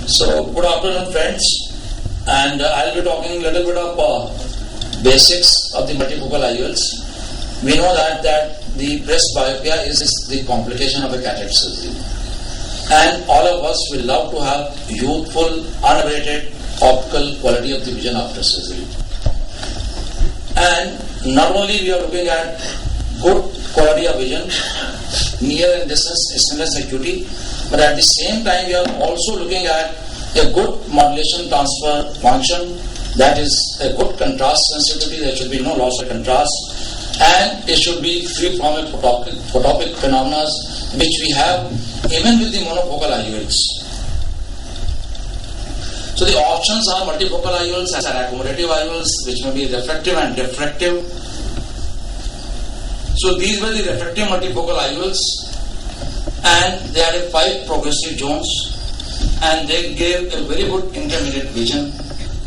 So, good afternoon, friends, and I'll be talking a little bit of basics of the multifocal IOLs. We know that the breast myopia is the complication of a cataract surgery, and all of us will love to have youthful, unabated optical quality of the vision after surgery. And not only we are looking at good quality of vision, near and distance stillness acuity, but at the same time we are also looking at a good modulation transfer function, that is a good contrast sensitivity. There should be no loss of contrast, and it should be free from a photopic phenomena which we have even with the monofocal IOLs. So the options are multifocal IOLs and accommodative IOLs, which may be refractive and diffractive. So these were the refractive multifocal IOLs, and they had 5 progressive zones, and they gave a very good intermediate vision.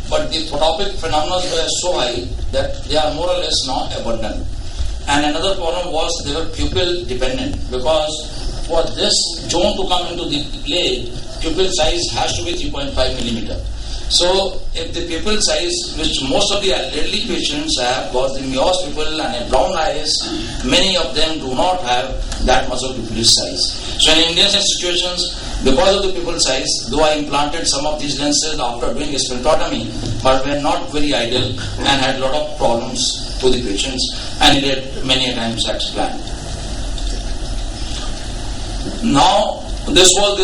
But the photopic phenomena were so high that they are more or less now abundant. And another problem was they were pupil dependent, because for this zone to come into the play, pupil size has to be 3.5 millimeter. So if the pupil size, which most of the elderly patients have, was the Mears pupil and a brown iris, many of them do not have that much of pupil size. So in Indian situations, because of the pupil size, though I implanted some of these lenses after doing a sphincterotomy, but were not very ideal and had a lot of problems to the patients and needed many times transplant. Now, this was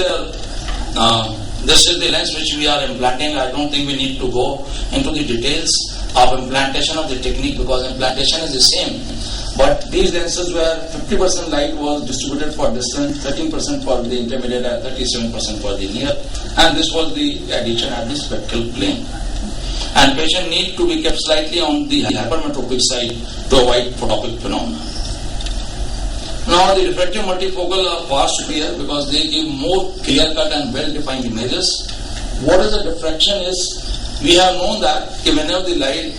this is the lens which we are implanting. I don't think we need to go into the details of implantation of the technique, because implantation is the same. But these lenses were 50% light was distributed for distance, 13% for the intermediate, and 37% for the near. And this was the addition at the spectral plane. And patient need to be kept slightly on the hypermetropic side to avoid photopic phenomena. Now the refractive multifocal are far superior because they give more clear-cut and well-defined images. What is the diffraction is, we have known that whenever the light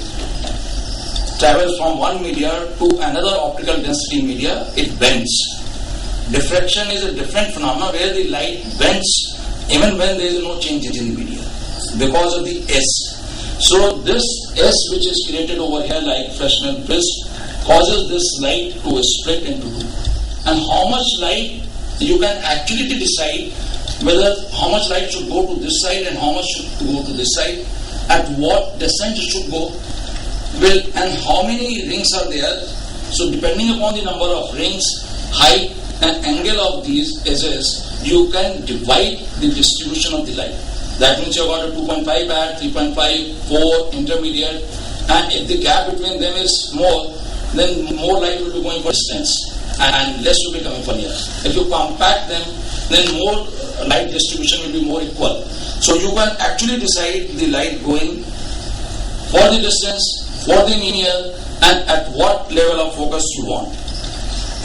travels from one media to another optical density media, it bends. Diffraction is a different phenomenon where the light bends even when there is no change in the media because of the S. So this S which is created over here like Fresnel prism causes this light to split into two. And how much light you can actually decide whether how much light should go to this side and how much should go to this side, at what distance it should go, and how many rings are there. So depending upon the number of rings, height and angle of these edges, you can divide the distribution of the light. That means you have got a 2.5 at, 3.5, 4, intermediate, and if the gap between them is more, then more light will be going for distance and less will be coming from here. If you compact them, then more light distribution will be more equal. So you can actually decide the light going for the distance, for the linear, and at what level of focus you want.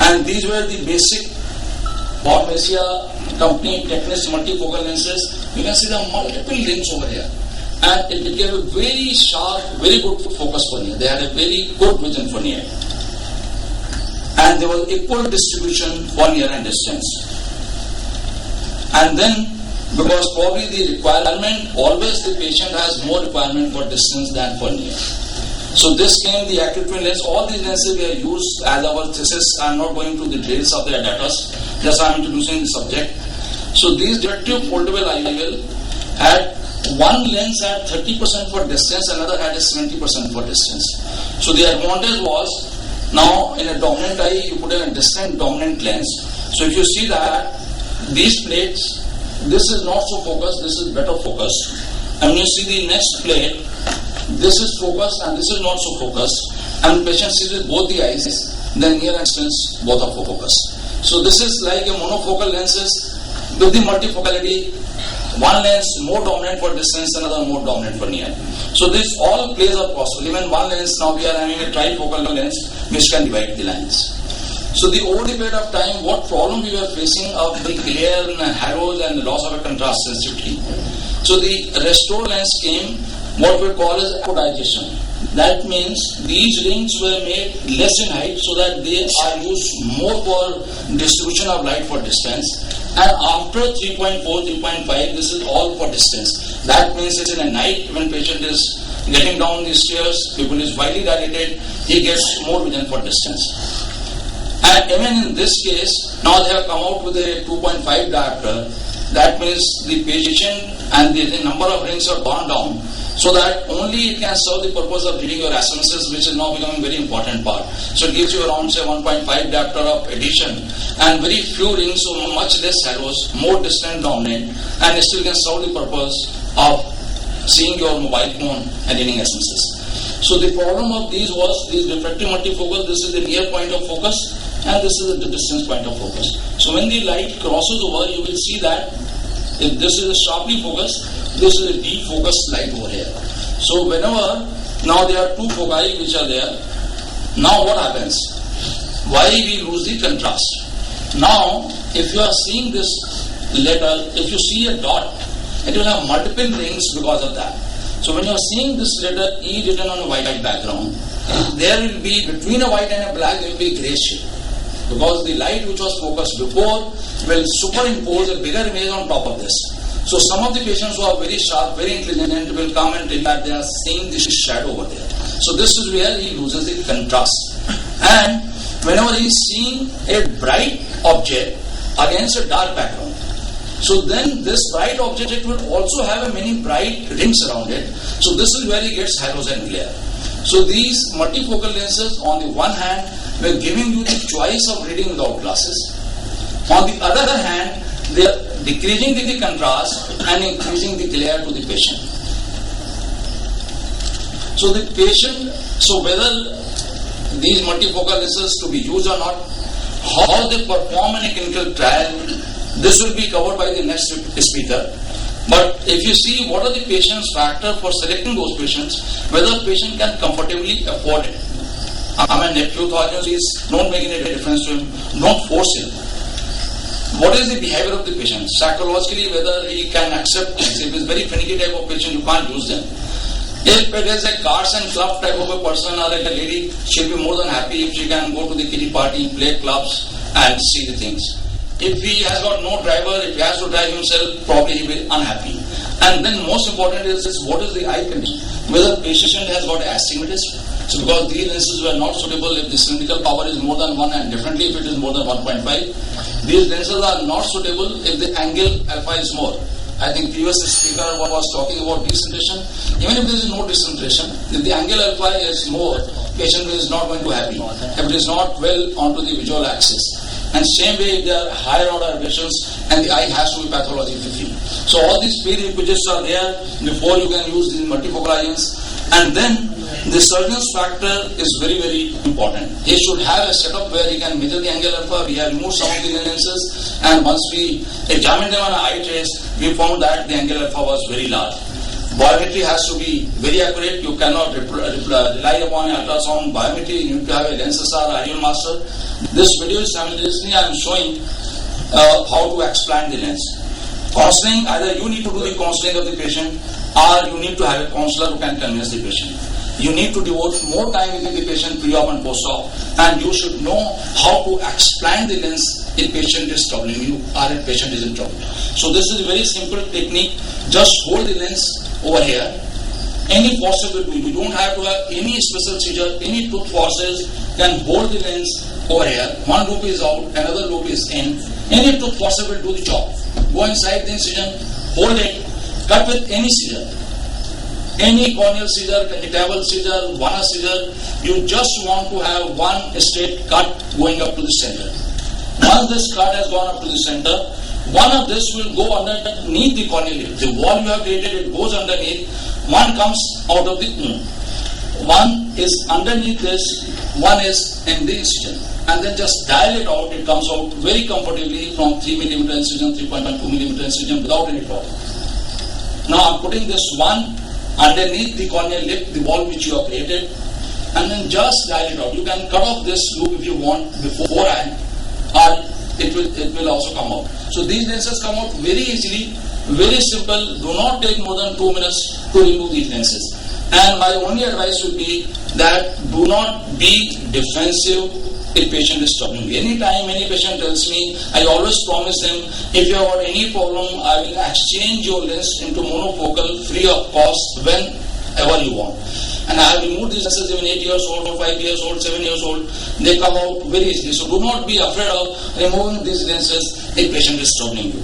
And these were the basic Bormesia company Technis multifocal lenses. You can see the multiple rings over here, and it gave a very sharp, very good focus for near. They had a very good vision for near, and there was equal distribution for near and distance. And then, because probably the requirement, always the patient has more requirement for distance than for near. So this came the active twin lens. All these lenses we have used as our thesis. I am not going to the details of the adapters, just I am introducing the subject. So these directive foldable IOL had one lens had 30% for distance, another had a 70% for distance. So the advantage was, now in a dominant eye you put a distant dominant lens. So if you see that these plates, this is not so focused, this is better focused. And when you see the next plate, this is focused and this is not so focused. And the patient sees with both the eyes, then near and distance both are focused. So this is like a monofocal lenses with the multifocality. One lens more dominant for distance, another more dominant for near. So this all plays are possible. Even one lens, now we are having a trifocal lens which can divide the lines. So over the period of time, what problem we were facing of the glare and halos and the loss of a contrast sensitivity. So the restore lens came, what we call as apodization. That means these rings were made less in height so that they are used more for distribution of light for distance, And after 3.4, 3.5, this is all for distance. That means it's in a night when patient is getting down the stairs, pupil is widely dilated, he gets more vision for distance. And even in this case, now they have come out with a 2.5 diopter. That means the patient and the number of rings are gone down, so that only it can serve the purpose of reading your SMSs, which is now becoming a very important part. So it gives you around say 1.5 diopter of addition and very few rings, so much less halos, more distant dominant, and it still can serve the purpose of seeing your mobile phone and reading SMSs. So the problem of these was these refractive multifocal, this is the near point of focus and this is the distance point of focus. So when the light crosses over, you will see that if this is a sharply focused, this is a deep focused light over here. So whenever, now there are two foci which are there, now what happens? Why we lose the contrast? Now, if you are seeing this letter, if you see a dot, it will have multiple rings because of that. So when you are seeing this letter E written on a white background, there will be, between a white and a black, there will be gray shade. Because the light which was focused before will superimpose a bigger image on top of this. So some of the patients who are very sharp, very intelligent will come and tell that they are seeing this shadow over there. So this is where he loses the contrast. And whenever he is seeing a bright object against a dark background, so then this bright object will also have many bright rings around it. So this is where he gets halos and glare. So these multifocal lenses, on the one hand, were giving you the choice of reading without glasses. On the other hand, they are decreasing the contrast and increasing the glare to the patient. So the patient, so whether these multifocal lenses to be used or not, how they perform in a clinical trial, this will be covered by the next speaker. But if you see what are the patient's factor for selecting those patients, whether patient can comfortably afford it. I mean, a few thousands is not making a difference to him, don't force him. What is the behavior of the patient? Psychologically, whether he can accept things. If it's very finicky type of patient, you can't use them. If it is a cars and club type of a person or a lady, she'll be more than happy if she can go to the kiddie party, play clubs and see the things. If he has got no driver, if he has to drive himself, probably he will be unhappy. And then most important is what is the eye condition? Whether patient has got astigmatism. So because these lenses were not suitable if the cylindrical power is more than 1 and definitely if it is more than 1.5. These lenses are not suitable if the angle alpha is more. I think previous speaker was talking about decentration. Even if there is no decentration, if the angle alpha is more, patient is not going to be happy. If it is not well onto the visual axis. And same way if there are higher order aberrations and the eye has to be pathologically free. So all these prerequisites are there before you can use these multifocal ions. And then the surgeon's factor is very, very important. He should have a setup where he can measure the angle alpha. We have removed some of the lenses, and once we examined them on an eye trace, we found that the angle alpha was very large. Biometry has to be very accurate. You cannot rely upon ultrasound biometry. You need to have a LensSR ideal master. This video is simultaneously I am showing how to explant the lens. Counseling, either you need to do the counseling of the patient or you need to have a counselor who can convince the patient. You need to devote more time with the patient pre-op and post-op, and you should know how to explant the lens if patient is troubling you or if patient is in trouble. So this is a very simple technique. Just hold the lens over here. Any possible tool, you don't have to have any special seizure, any tooth forces, can hold the lens over here. One loop is out, another loop is in. Any tooth possible, do the job. Go inside the incision, hold it, cut with any scissor. Any corneal scissor, conjunctival scissor, Vanna scissor, you just want to have one straight cut going up to the center. Once this cut has gone up to the center, one of this will go underneath the corneal lip. The wall you have created, it goes underneath. One comes out of the one is underneath this, one is in the incision. And then just dial it out, it comes out very comfortably from 3 mm incision, 3.2 mm incision without any problem. Now I'm putting this one underneath the corneal lip, the wall which you have created, and then just dial it out. You can cut off this loop if you want beforehand, or it will also come out. So these lenses come out very easily, very simple. Do not take more than 2 minutes to remove these lenses. And my only advice would be that do not be defensive if patient is troubling you. Anytime any patient tells me, I always promise them, if you have got any problem, I will exchange your lens into monofocal free of cost whenever you want. And I have removed these lenses even 8 years old, or 5 years old, 7 years old. They come out very easily. So do not be afraid of removing these lenses if patient is troubling you.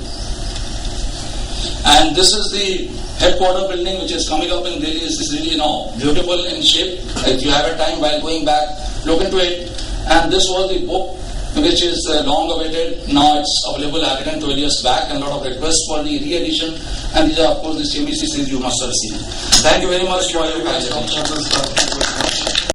And this is the headquarter building which is coming up in Delhi. It's really now beautiful in shape. If you have a time while going back, look into it. And this was the book which is long awaited. Now it's available. I had 12 years back, and a lot of requests for the re-edition. And these are of course the CBC series you must have seen. Thank you very much for your guys' attention.